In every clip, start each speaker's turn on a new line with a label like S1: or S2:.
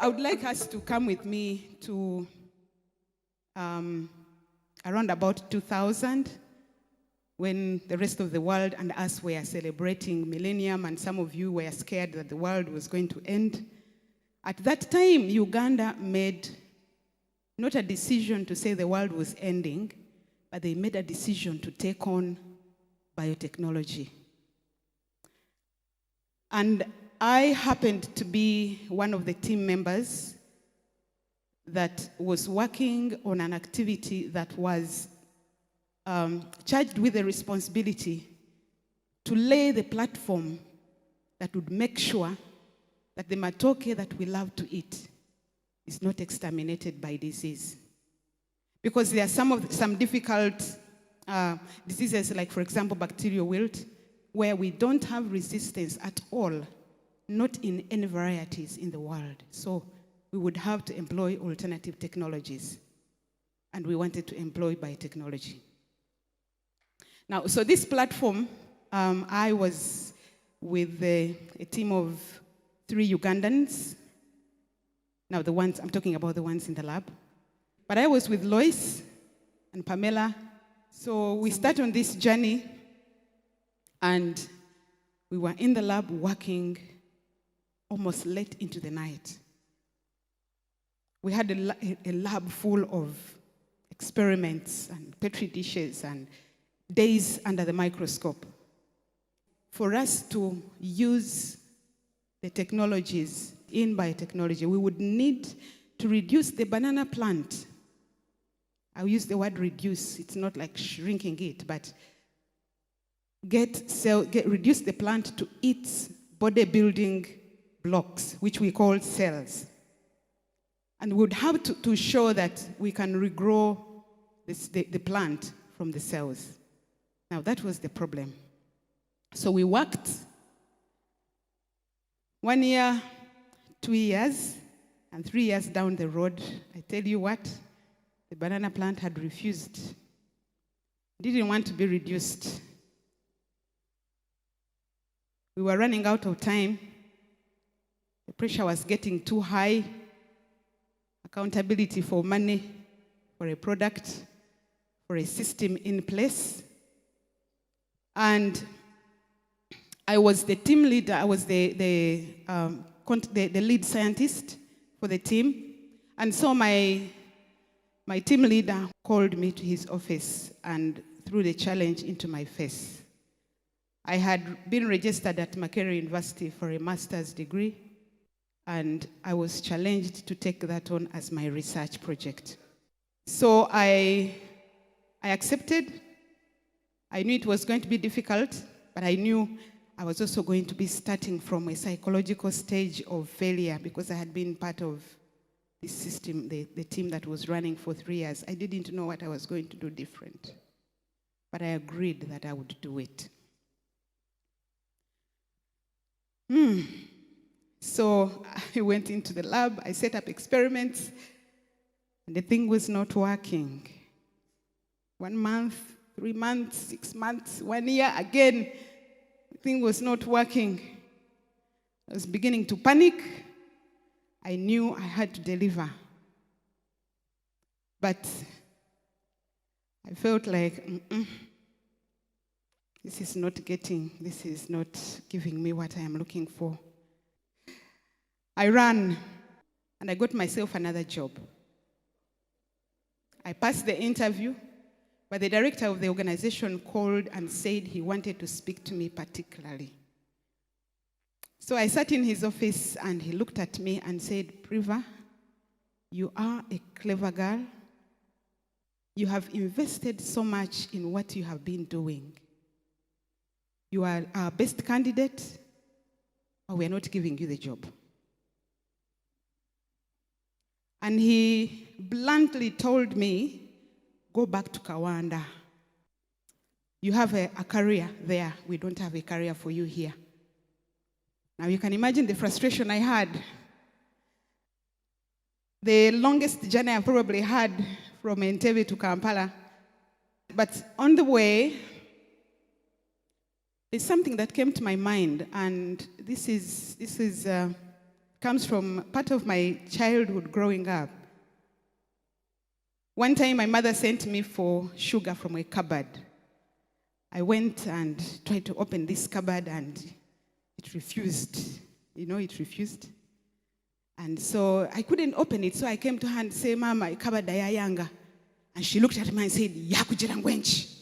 S1: I would like us to come with me to around about 2000, when the rest of the world and us were celebrating millennium, and some of you were scared that the world was going to end. At that time, Uganda made not a decision to say the world was ending, but they made a decision to take on biotechnology. And I happened to be one of the team members that was working on an activity that was charged with the responsibility to lay the platform that would make sure that the matooke that we love to eat is not exterminated by disease. Because there are some difficult diseases, like, for example, bacterial wilt, where we don't have resistance at all, not in any varieties in the world. So we would have to employ alternative technologies, and we wanted to employ biotechnology. Now, so this platform, I was with a team of 3 Ugandans. Now, I'm talking about the ones in the lab. But I was with Lois and Pamela. So we started on this journey, and we were in the lab working almost late into the night. We had a lab full of experiments and petri dishes and days under the microscope. For us to use the technologies in biotechnology, we would need to reduce the banana plant. I'll use the word reduce. It's not like shrinking it, but reduce the plant to its bodybuilding blocks, which we call cells. And we would have to show that we can regrow the plant from the cells. Now, that was the problem. So we worked 1 year, 2 years, and 3 years down the road. I tell you what, the banana plant had refused. Didn't want to be reduced. We were running out of time. The pressure was getting too high. Accountability for money, for a product, for a system in place. And I was the team leader. I was the lead scientist for the team. And so my team leader called me to his office and threw the challenge into my face. I had been registered at Makerere University for a master's degree, and I was challenged to take that on as my research project. So I accepted. I knew it was going to be difficult, but I knew I was also going to be starting from a psychological stage of failure, because I had been part of this system, the team that was running for 3 years. I didn't know what I was going to do different, but I agreed that I would do it. So I went into the lab, I set up experiments, and the thing was not working. 1 month, 3 months, 6 months, 1 year, again, the thing was not working. I was beginning to panic. I knew I had to deliver. But I felt like, this is not giving me what I am looking for. I ran, and I got myself another job. I passed the interview, but the director of the organization called and said he wanted to speak to me particularly. So I sat in his office, and he looked at me and said, "Priver, you are a clever girl. You have invested so much in what you have been doing. You are our best candidate, but we are not giving you the job." And he bluntly told me, "Go back to Kawanda. You have a career there. We don't have a career for you here." Now you can imagine the frustration I had. The longest journey I probably had from Entebbe to Kampala. But on the way, there's something that came to my mind, and this is comes from part of my childhood growing up. One time my mother sent me for sugar from a cupboard. I went and tried to open this cupboard and it refused. It refused. And so I couldn't open it, so I came to her and said, Mama, cupboard dayayanga. And she looked at me and said, Yakujira ngwenchi.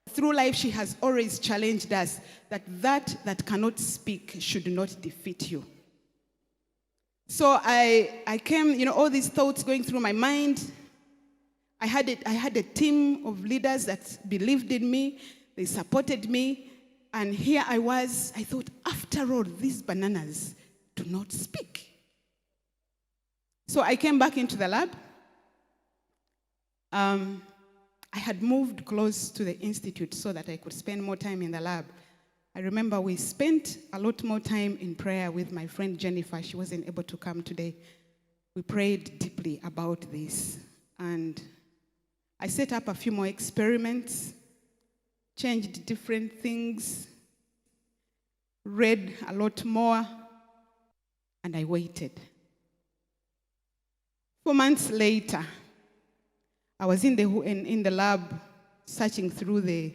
S1: Through life, she has always challenged us that cannot speak should not defeat you. So I came, all these thoughts going through my mind. I had a team of leaders that believed in me. They supported me. And here I was. I thought, after all, these bananas do not speak. So I came back into the lab. I had moved close to the institute so that I could spend more time in the lab. I remember we spent a lot more time in prayer with my friend Jennifer. She wasn't able to come today. We prayed deeply about this. And I set up a few more experiments, changed different things, read a lot more, and I waited. 4 months later, I was in the lab searching through the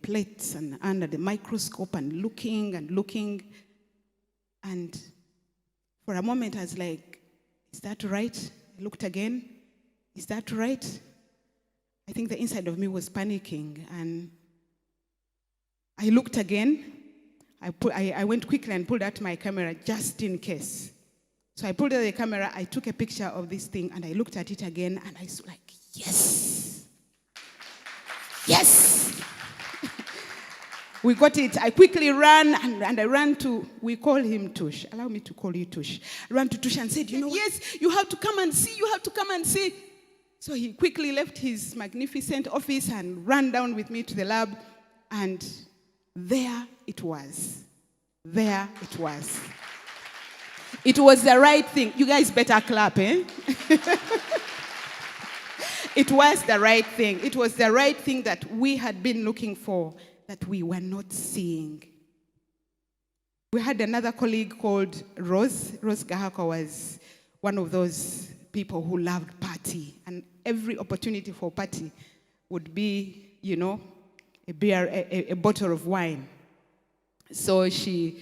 S1: plates and under the microscope and looking. And for a moment, I was like, is that right? I looked again. Is that right? I think the inside of me was panicking. And I looked again. I went quickly and pulled out my camera just in case. So I pulled out the camera, I took a picture of this thing, and I looked at it again, and I was like, yes. Yes. We got it. I quickly ran, and I ran to, we call him Tush. Allow me to call you Tush. I ran to Tush and said, yes, you have to come and see. So he quickly left his magnificent office and ran down with me to the lab, and there it was. It was the right thing. You guys better clap, eh? It was the right thing. It was the right thing that we had been looking for, that we were not seeing. We had another colleague called Rose. Rose Gahako was one of those people who loved party. And every opportunity for party would be, a beer, a bottle of wine. So she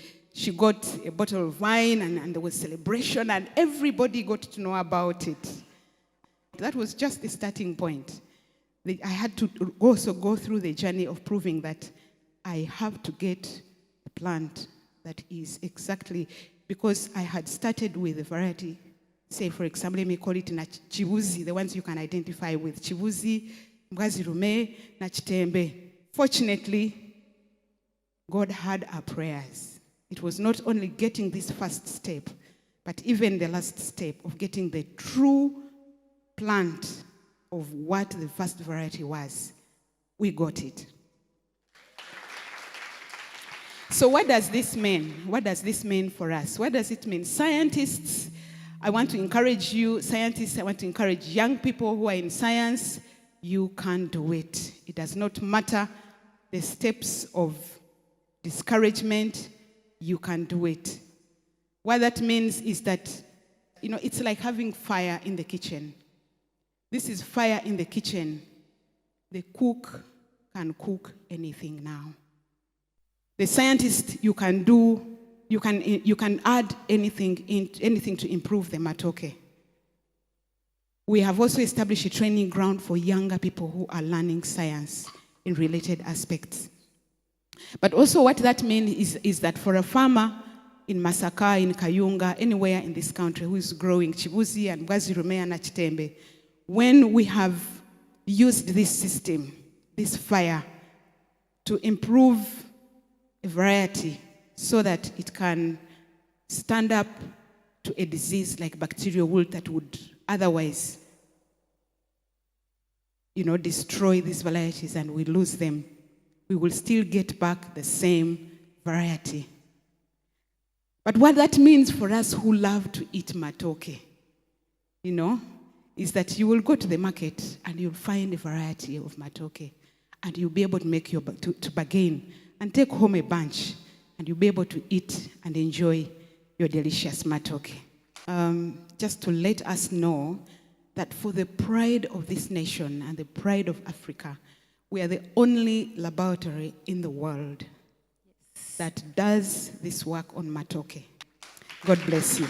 S1: got a bottle of wine, and there was celebration, and everybody got to know about it. That was just the starting point. I had to also go through the journey of proving that I have to get a plant that is exactly, because I had started with a variety. Say, for example, let me call it Chibuzi, the ones you can identify with. Chibuzi, Mwazirume, Nachitembe. Fortunately, God heard our prayers. It was not only getting this first step, but even the last step of getting the true plant of what the first variety was. We got it. So what does this mean? What does this mean for us? What does it mean? Scientists, I want to encourage you, scientists, I want to encourage young people who are in science, you can do it. It does not matter the steps of discouragement, you can do it. What that means is that, it's like having fire in the kitchen. This is fire in the kitchen. The cook can cook anything now. The scientist, you can add anything to improve the matooke. We have also established a training ground for younger people who are learning science in related aspects. But also what that means is that for a farmer in Masaka, in Kayunga, anywhere in this country who is growing Chibuzi and Mwazirume and Nachitembe, when we have used this system, this fire, to improve a variety so that it can stand up to a disease like bacterial wilt that would otherwise, destroy these varieties and we lose them, we will still get back the same variety. But what that means for us who love to eat matooke, is that you will go to the market and you'll find a variety of matooke and you'll be able to make to bargain and take home a bunch and you'll be able to eat and enjoy your delicious matooke. Just to let us know that for the pride of this nation and the pride of Africa, we are the only laboratory in the world that does this work on matooke. God bless you.